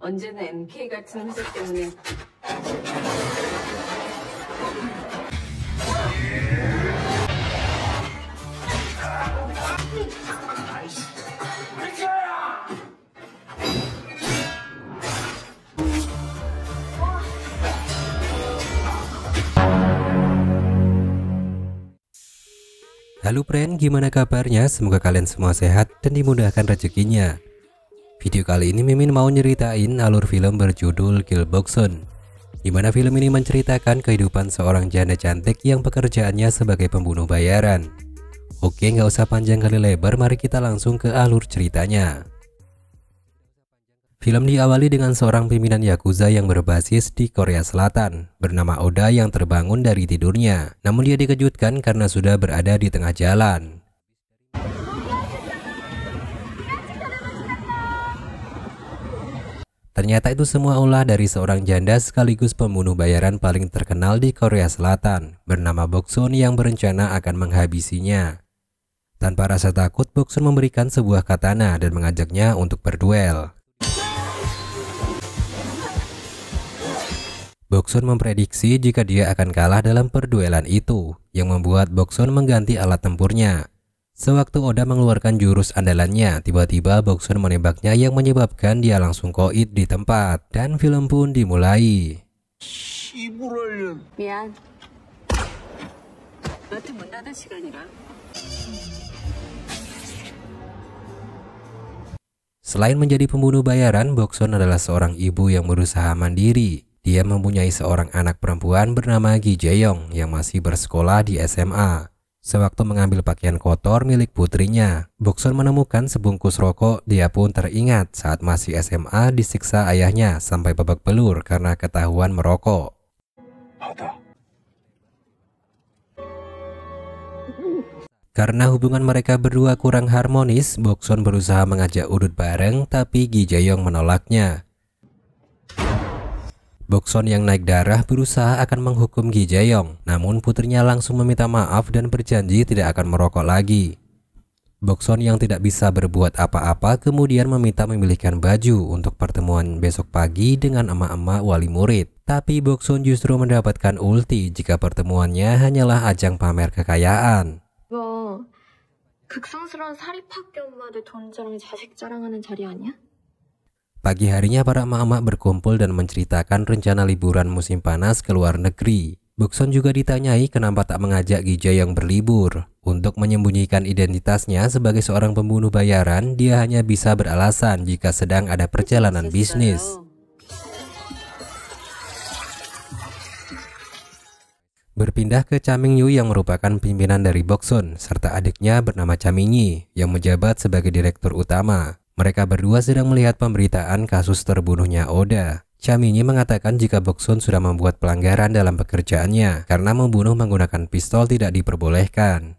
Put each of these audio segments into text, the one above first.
언제나 MK 같은 회사 때문에. Halo friend, gimana kabarnya? Semoga kalian semua sehat dan dimudahkan rezekinya. Video kali ini Mimin mau nyeritain alur film berjudul Kill Boksun, dimana film ini menceritakan kehidupan seorang janda cantik yang pekerjaannya sebagai pembunuh bayaran. Oke, nggak usah panjang kali lebar, mari kita langsung ke alur ceritanya. Film diawali dengan seorang pimpinan Yakuza yang berbasis di Korea Selatan bernama Oda yang terbangun dari tidurnya. Namun dia dikejutkan karena sudah berada di tengah jalan. Ternyata itu semua ulah dari seorang janda sekaligus pembunuh bayaran paling terkenal di Korea Selatan bernama Boksun yang berencana akan menghabisinya. Tanpa rasa takut, Boksun memberikan sebuah katana dan mengajaknya untuk berduel. Boksun memprediksi jika dia akan kalah dalam perduelan itu, yang membuat Boksun mengganti alat tempurnya. Sewaktu Oda mengeluarkan jurus andalannya, tiba-tiba Boksun menembaknya yang menyebabkan dia langsung koit di tempat, dan film pun dimulai. 미안. 너한테 문 닫을 시간이라. Selain menjadi pembunuh bayaran, Boksun adalah seorang ibu yang berusaha mandiri. Dia mempunyai seorang anak perempuan bernama Gi Jae-yong yang masih bersekolah di SMA. Sewaktu mengambil pakaian kotor milik putrinya, Boksun menemukan sebungkus rokok. Dia pun teringat saat masih SMA disiksa ayahnya sampai babak belur karena ketahuan merokok. Karena hubungan mereka berdua kurang harmonis, Boksun berusaha mengajak udut bareng, tapi Gi Jae-yong menolaknya. Boksun yang naik darah berusaha akan menghukum Gi Jae-yong, namun putrinya langsung meminta maaf dan berjanji tidak akan merokok lagi. Boksun yang tidak bisa berbuat apa-apa kemudian meminta memilihkan baju untuk pertemuan besok pagi dengan emak-emak wali murid. Tapi Boksun justru mendapatkan ulti jika pertemuannya hanyalah ajang pamer kekayaan. 이거 극성스러운 사립학교 엄마들 돈 자랑, 자식 자랑하는 자리 아니야? Pagi harinya para emak-emak berkumpul dan menceritakan rencana liburan musim panas ke luar negeri. Boksun juga ditanyai kenapa tak mengajak Gi Jae-yong berlibur. Untuk menyembunyikan identitasnya sebagai seorang pembunuh bayaran, dia hanya bisa beralasan jika sedang ada perjalanan bisnis. Berpindah ke Chaming-yu yang merupakan pimpinan dari Boksun, serta adiknya bernama Chaming-yi yang menjabat sebagai direktur utama. Mereka berdua sedang melihat pemberitaan kasus terbunuhnya Oda. Chaming-yi mengatakan jika Boksun sudah membuat pelanggaran dalam pekerjaannya karena membunuh menggunakan pistol tidak diperbolehkan.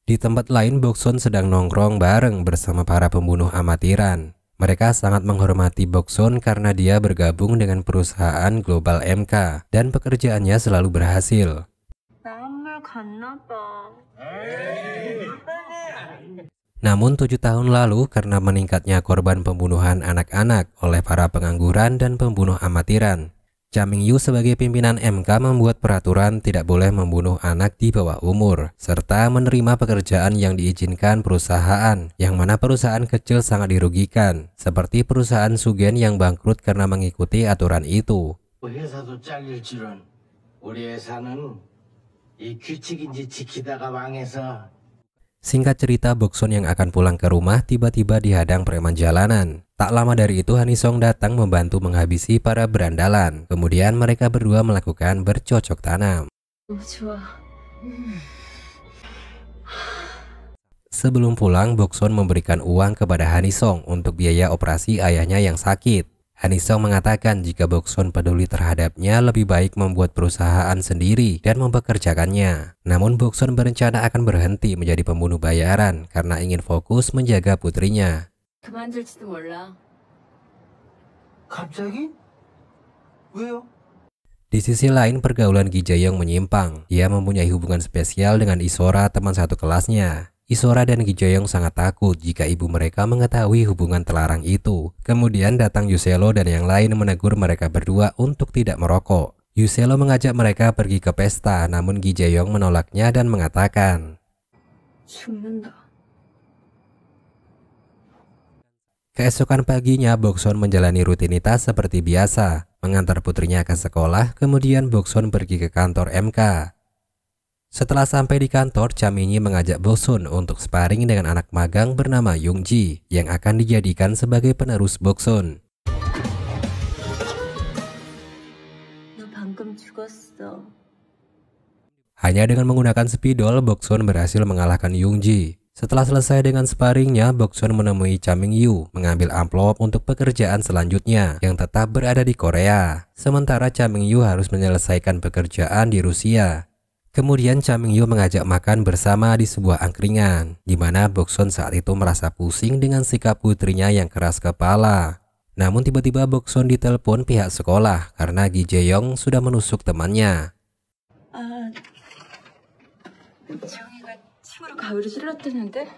Di tempat lain, Boksun sedang nongkrong bareng bersama para pembunuh amatiran. Mereka sangat menghormati Boksun karena dia bergabung dengan perusahaan Global MK dan pekerjaannya selalu berhasil. Namun 7 tahun lalu karena meningkatnya korban pembunuhan anak-anak oleh para pengangguran dan pembunuh amatiran, Chaming-yu sebagai pimpinan MK membuat peraturan tidak boleh membunuh anak di bawah umur, serta menerima pekerjaan yang diizinkan perusahaan, yang mana perusahaan kecil sangat dirugikan, seperti perusahaan Sugen yang bangkrut karena mengikuti aturan itu. Singkat cerita, Boksun yang akan pulang ke rumah tiba-tiba dihadang preman jalanan. Tak lama dari itu, Hanisong datang membantu menghabisi para berandalan. Kemudian mereka berdua melakukan bercocok tanam. Sebelum pulang, Boksun memberikan uang kepada Hanisong untuk biaya operasi ayahnya yang sakit. Hanisong mengatakan jika Boksun peduli terhadapnya lebih baik membuat perusahaan sendiri dan mempekerjakannya. Namun Boksun berencana akan berhenti menjadi pembunuh bayaran karena ingin fokus menjaga putrinya. 그만둘지도 몰라. 갑자기? 왜요? Di sisi lain, pergaulan Gi Jae-yong menyimpang. Dia mempunyai hubungan spesial dengan Isora, teman satu kelasnya. Isora dan Gi Jae-yong sangat takut jika ibu mereka mengetahui hubungan terlarang itu. Kemudian datang Yuselo dan yang lain menegur mereka berdua untuk tidak merokok. Yuselo mengajak mereka pergi ke pesta, namun Gi Jae-yong menolaknya dan mengatakan, 죽는다. keesokan paginya Boksun menjalani rutinitas seperti biasa, mengantar putrinya ke sekolah, kemudian Boksun pergi ke kantor MK. Setelah sampai di kantor, Cha Min-yi mengajak Boksun untuk sparring dengan anak magang bernama Young-ji yang akan dijadikan sebagai penerus Boksun. 너 방금 죽었어. Hanya dengan menggunakan spidol, Boksun berhasil mengalahkan Young-ji. Setelah selesai dengan sparringnya, Boksun menemui Cha Min-yu mengambil amplop untuk pekerjaan selanjutnya yang tetap berada di Korea. Sementara Cha Min-yu harus menyelesaikan pekerjaan di Rusia. Kemudian Cha Min-yu mengajak makan bersama di sebuah angkringan, di mana Boksun saat itu merasa pusing dengan sikap putrinya yang keras kepala. Namun tiba-tiba Boksun ditelepon pihak sekolah karena Gi Jae-yong sudah menusuk temannya. 재영이가 침으로 가위를 찔렀다는데?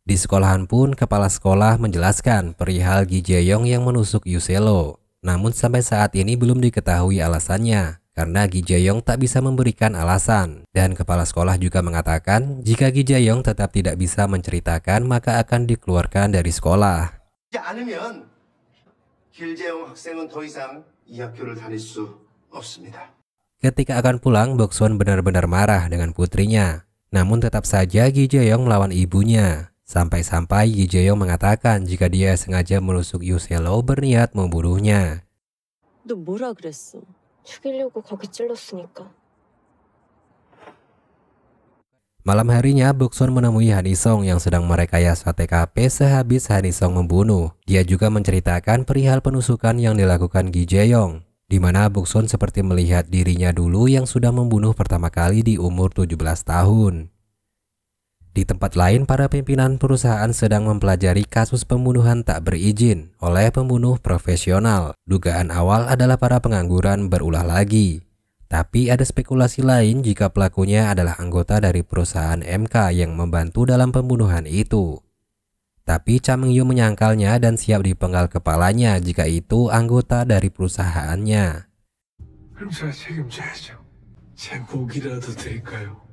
Di sekolahan pun kepala sekolah menjelaskan perihal Gi Jae-yong yang menusuk Yuselo. Namun sampai saat ini belum diketahui alasannya, karena Gi Jae-yong tak bisa memberikan alasan. Dan kepala sekolah juga mengatakan jika Gi Jae-yong tetap tidak bisa menceritakan maka akan dikeluarkan dari sekolah. 않으면 길재영 학생은 더 이상 이 학교를 다닐 수 없습니다. Ketika akan pulang, Boksun benar-benar marah dengan putrinya. Namun tetap saja Gi Jae-yong melawan ibunya. Sampai-sampai Gi Jae-yong mengatakan jika dia sengaja menusuk Yuselo berniat membunuhnya. 너 뭐라 그랬어? 죽이려고 거기 찔렀으니까. Malam harinya, Boksun menemui Hanisong yang sedang merekayasa TKP sehabis Hanisong membunuh. Dia juga menceritakan perihal penusukan yang dilakukan Gi Jae-yong, di mana Boksun seperti melihat dirinya dulu yang sudah membunuh pertama kali di umur 17 tahun. Di tempat lain, para pimpinan perusahaan sedang mempelajari kasus pembunuhan tak berizin oleh pembunuh profesional. Dugaan awal adalah para pengangguran berulah lagi. Tapi ada spekulasi lain jika pelakunya adalah anggota dari perusahaan MK yang membantu dalam pembunuhan itu. Tapi Cha Min-yu menyangkalnya dan siap dipenggal kepalanya jika itu anggota dari perusahaannya. 그럼 제가 책임져야죠. 제 목이라도 드릴까요?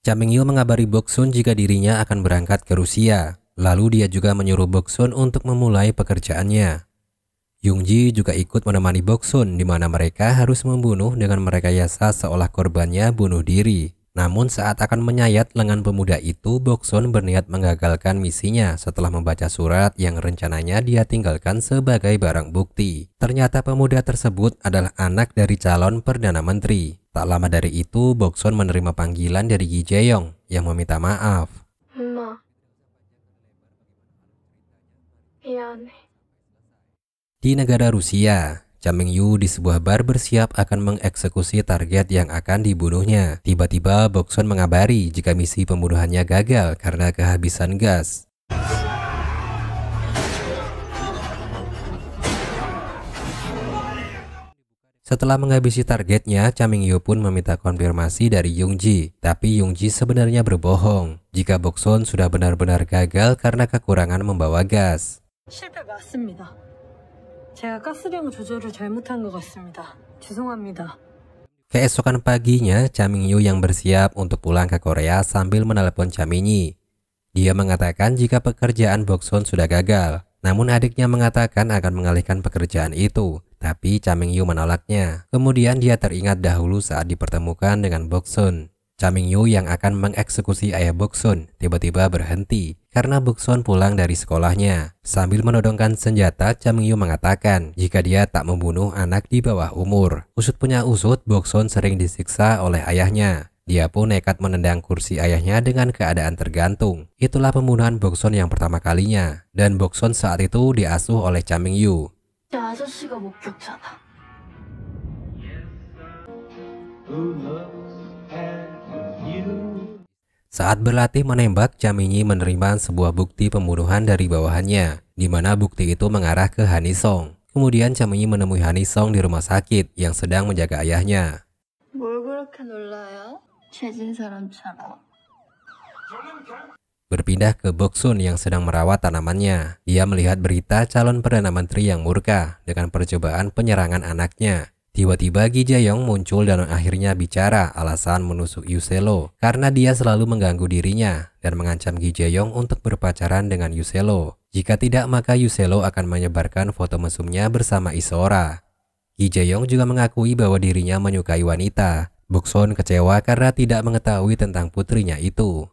Cha Min-yu mengabari Boksun jika dirinya akan berangkat ke Rusia. Lalu dia juga menyuruh Boksun untuk memulai pekerjaannya. Young-ji juga ikut menemani Boksun di mana mereka harus membunuh dengan merekayasa seolah korbannya bunuh diri. Namun saat akan menyayat lengan pemuda itu, Boksun berniat menggagalkan misinya setelah membaca surat yang rencananya dia tinggalkan sebagai barang bukti. Ternyata pemuda tersebut adalah anak dari calon Perdana Menteri. Tak lama dari itu, Boksun menerima panggilan dari Gi Jae-yong yang meminta maaf. 엄마. 미안해. Di negara Rusia, Cha Min-yu di sebuah bar bersiap akan mengeksekusi target yang akan dibunuhnya. Tiba-tiba Boksun mengabari jika misi pembunuhannya gagal karena kehabisan gas. Setelah menghabisi targetnya, Cha Min-yu pun meminta konfirmasi dari Young-ji. Tapi Young-ji sebenarnya berbohong jika Boksun sudah benar-benar gagal karena kekurangan membawa gas. 실패 맞습니다. 제가 가스量조절을 잘못한 것 같습니다. 죄송합니다. Keesokan paginya, Cha Min-yu yang bersiap untuk pulang ke Korea sambil menelepon Cha Min-yi. Dia mengatakan jika pekerjaan Boksun sudah gagal. Namun adiknya mengatakan akan mengalihkan pekerjaan itu. Tapi Cha Min-yu menolaknya. Kemudian dia teringat dahulu saat dipertemukan dengan Boksun. Cha Min-yu yang akan mengeksekusi ayah Boksun tiba-tiba berhenti karena Boksun pulang dari sekolahnya. Sambil menodongkan senjata, Cha Min-yu mengatakan jika dia tak membunuh anak di bawah umur. Usut punya usut, Boksun sering disiksa oleh ayahnya. Dia pun nekat menendang kursi ayahnya dengan keadaan tergantung. Itulah pembunuhan Boksun yang pertama kalinya. Dan Boksun saat itu diasuh oleh Cha Min-yu. 야, 아저씨가 목격자다. Saat berlatih menembak, Cha Min-yi menerima sebuah bukti pembunuhan dari bawahannya, di mana bukti itu mengarah ke Hanisong. Kemudian Cha Min-yi menemui Hanisong di rumah sakit yang sedang menjaga ayahnya. 뭘 그렇게 놀라요? 죄진 사람처럼. Berpindah ke Boksun yang sedang merawat tanamannya. Dia melihat berita calon Perdana Menteri yang murka dengan percobaan penyerangan anaknya. Tiba-tiba Gi Jae-yong muncul dan akhirnya bicara alasan menusuk Yuselo karena dia selalu mengganggu dirinya dan mengancam Gi Jae-yong untuk berpacaran dengan Yuselo. Jika tidak, maka Yuselo akan menyebarkan foto mesumnya bersama Isora. Gi Jae-yong juga mengakui bahwa dirinya menyukai wanita. Boksun kecewa karena tidak mengetahui tentang putrinya itu.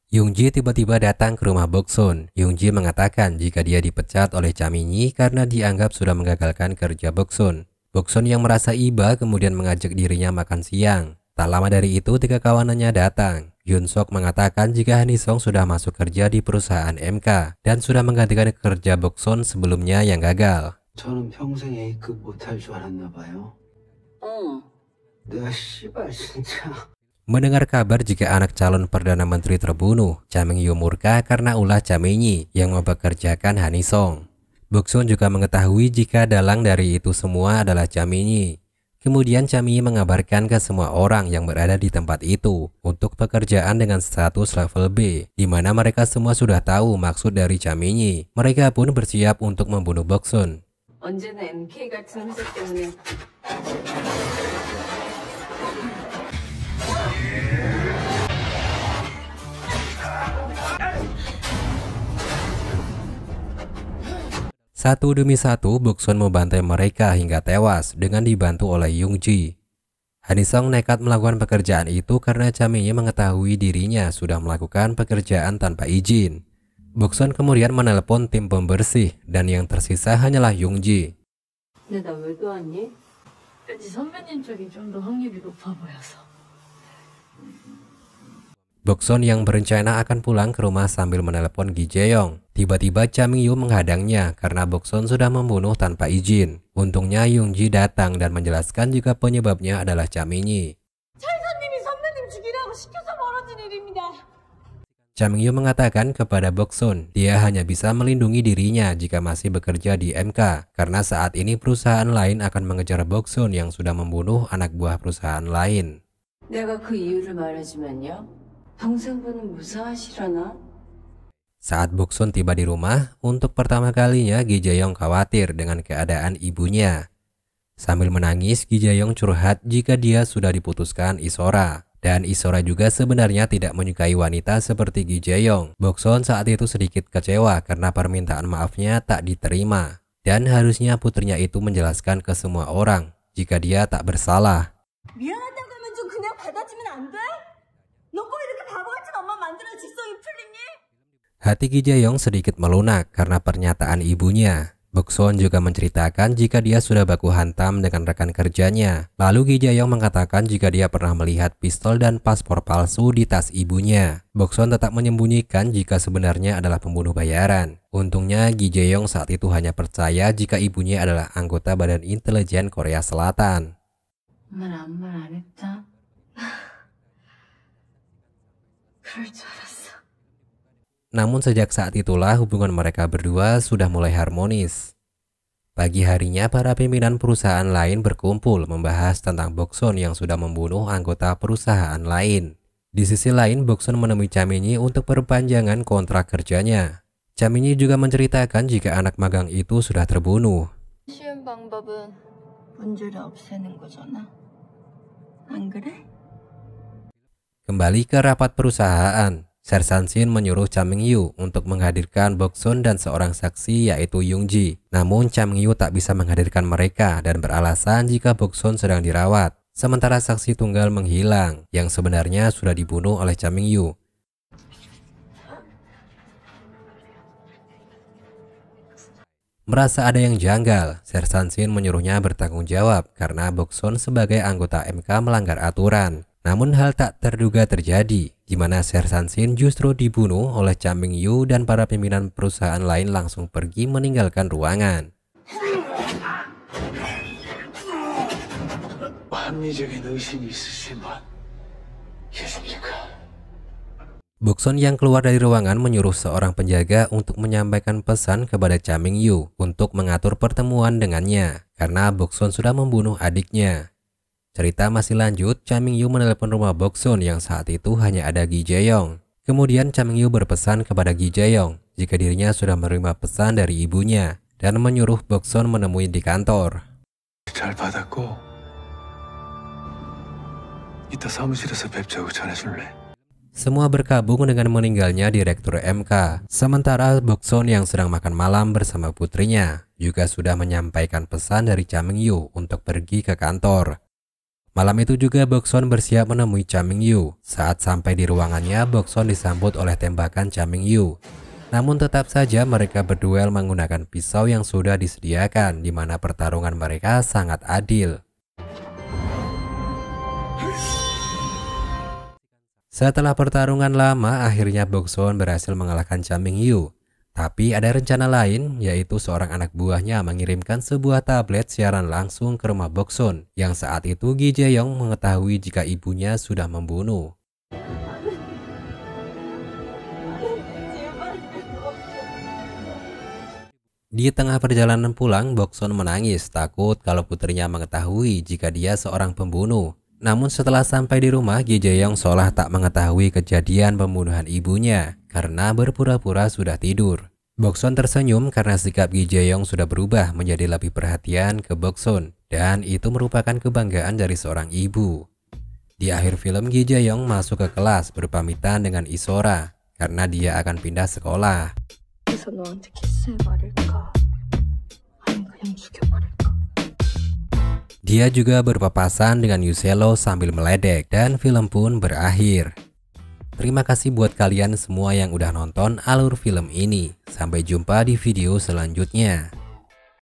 Yoongi tiba-tiba datang ke rumah Boksun. Yoongi mengatakan jika dia dipecat oleh Cha Min-yi karena dianggap sudah menggagalkan kerja Boksun. Boksun yang merasa iba kemudian mengajak dirinya makan siang. Tak lama dari itu, 3 kawanannya datang. Yoon Sok mengatakan jika Hanisong sudah masuk kerja di perusahaan MK dan sudah menggantikan kerja Boksun sebelumnya yang gagal. 저는 평생 A급 못할 줄 알았나 봐요. 내가 씨발 진짜. Mendengar kabar jika anak calon Perdana Menteri terbunuh, Cha Min-yu murka karena ulah Cha Min-yi yang mempekerjakan Hanisong. Boksun juga mengetahui jika dalang dari itu semua adalah Cha Min-yi. Kemudian Cha Min-yi mengabarkan ke semua orang yang berada di tempat itu untuk pekerjaan dengan status level B, di mana mereka semua sudah tahu maksud dari Cha Min-yi. Mereka pun bersiap untuk membunuh Boksun. 언제나 MK 같은 회사 때문에 Satu demi satu, Boksun membantai mereka hingga tewas dengan dibantu oleh Yoongi. Hanisong nekat melakukan pekerjaan itu karena Cha Min-yi mengetahui dirinya sudah melakukan pekerjaan tanpa izin. Boksun kemudian menelepon tim pembersih dan yang tersisa hanyalah Yoongi. 근데 나 왜 도왔니? 왠지 선배님 쪽이 좀 더 확률이 높아 보여서. Boksun yang berencana akan pulang ke rumah sambil menelepon Gi Jae-yong. Tiba-tiba Cha Min-yu menghadangnya karena Boksun sudah membunuh tanpa izin. Untungnya Yoongi datang dan menjelaskan jika penyebabnya adalah Cha Min-yi. Cha Min-yu mengatakan kepada Boksun, dia hanya bisa melindungi dirinya jika masih bekerja di MK, karena saat ini perusahaan lain akan mengejar Boksun yang sudah membunuh anak buah perusahaan lain. 내가 그 이유를 말해주면요. 동생분은 무사하시려나? Saat Boksun tiba di rumah, untuk pertama kalinya Gi Jae-yong khawatir dengan keadaan ibunya. Sambil menangis, Gi Jae-yong curhat jika dia sudah diputuskan Isora. Dan Isora juga sebenarnya tidak menyukai wanita seperti Gi Jae-yong. Boksun saat itu sedikit kecewa karena permintaan maafnya tak diterima. Dan harusnya putrinya itu menjelaskan ke semua orang jika dia tak bersalah. 미안하다고 하면 좀 그냥 받아주면 안 돼? 너 꼭 이렇게 바보같이 엄마 만들어 직성이 풀리니? Hati Gi Jae-yong sedikit melunak karena pernyataan ibunya. Boksun juga menceritakan jika dia sudah baku hantam dengan rekan kerjanya. Lalu Gi Jae-yong mengatakan jika dia pernah melihat pistol dan paspor palsu di tas ibunya. Boksun tetap menyembunyikan jika sebenarnya adalah pembunuh bayaran. Untungnya Gi Jae-yong saat itu hanya percaya jika ibunya adalah anggota Badan Intelijen Korea Selatan. 엄마는 아무 말 안 했다. 그럴 줄 알았어. Namun sejak saat itulah hubungan mereka berdua sudah mulai harmonis. Pagi harinya para pimpinan perusahaan lain berkumpul membahas tentang Boksun yang sudah membunuh anggota perusahaan lain. Di sisi lain, Boksun menemui Cha Min-yi untuk perpanjangan kontrak kerjanya. Cha Min-yi juga menceritakan jika anak magang itu sudah terbunuh. 쉬운 방법은 문제를 없애는 거잖아. 안 그래? Kembali ke rapat perusahaan, Sersan Shin menyuruh Cha Min-yu untuk menghadirkan Boksun dan seorang saksi yaitu Yoongi. Namun Cha Min-yu tak bisa menghadirkan mereka dan beralasan jika Boksun sedang dirawat. Sementara saksi tunggal menghilang yang sebenarnya sudah dibunuh oleh Cha Min-yu. Merasa ada yang janggal, Sersan Shin menyuruhnya bertanggung jawab karena Boksun sebagai anggota MK melanggar aturan. Namun hal tak terduga terjadi, di mana Sersan Shin justru dibunuh oleh Cha Min-yu dan para pimpinan perusahaan lain langsung pergi meninggalkan ruangan. 합리적인 의심이 있으신 분 계십니까? Boksun yang keluar dari ruangan menyuruh seorang penjaga untuk menyampaikan pesan kepada Cha Ming-yu untuk mengatur pertemuan dengannya karena Boksun sudah membunuh adiknya. Cerita masih lanjut, Cha Ming-yu menelepon rumah Boksun yang saat itu hanya ada Gi Jae-yong. Kemudian Cha Ming-yu berpesan kepada Gi Jae-yong jika dirinya sudah menerima pesan dari ibunya dan menyuruh Boksun menemui di kantor. 잘 받았고 이따 사무실에서 뵙자고 전해줄래? Semua berkabung dengan meninggalnya Direktur MK. Sementara Boksun yang sedang makan malam bersama putrinya juga sudah menyampaikan pesan dari Cha Ming-yu untuk pergi ke kantor. Malam itu juga Boksun bersiap menemui Cha Ming-yu. Saat sampai di ruangannya, Boksun disambut oleh tembakan Cha Ming-yu. Namun tetap saja mereka berduel menggunakan pisau yang sudah disediakan, di mana pertarungan mereka sangat adil. Setelah pertarungan lama, akhirnya Boksun berhasil mengalahkan Cha Ming-yu. Tapi ada rencana lain, yaitu seorang anak buahnya mengirimkan sebuah tablet siaran langsung ke rumah Boksun, yang saat itu Gi Jae-yong mengetahui jika ibunya sudah membunuh. Di tengah perjalanan pulang, Boksun menangis takut kalau putrinya mengetahui jika dia seorang pembunuh. Namun setelah sampai di rumah, Gi Jae-yong seolah tak mengetahui kejadian pembunuhan ibunya karena berpura-pura sudah tidur. Boksun tersenyum karena sikap Gi Jae-yong sudah berubah menjadi lebih perhatian ke Boksun, dan itu merupakan kebanggaan dari seorang ibu. Di akhir film, Gi Jae-yong masuk ke kelas berpamitan dengan Isora karena dia akan pindah sekolah. 그래서 너한테 키스해 말일까? 아니면 그냥 죽여버릴까? Dia juga berpapasan dengan Yuselo sambil meledek dan film pun berakhir. Terima kasih buat kalian semua yang udah nonton alur film ini. Sampai jumpa di video selanjutnya.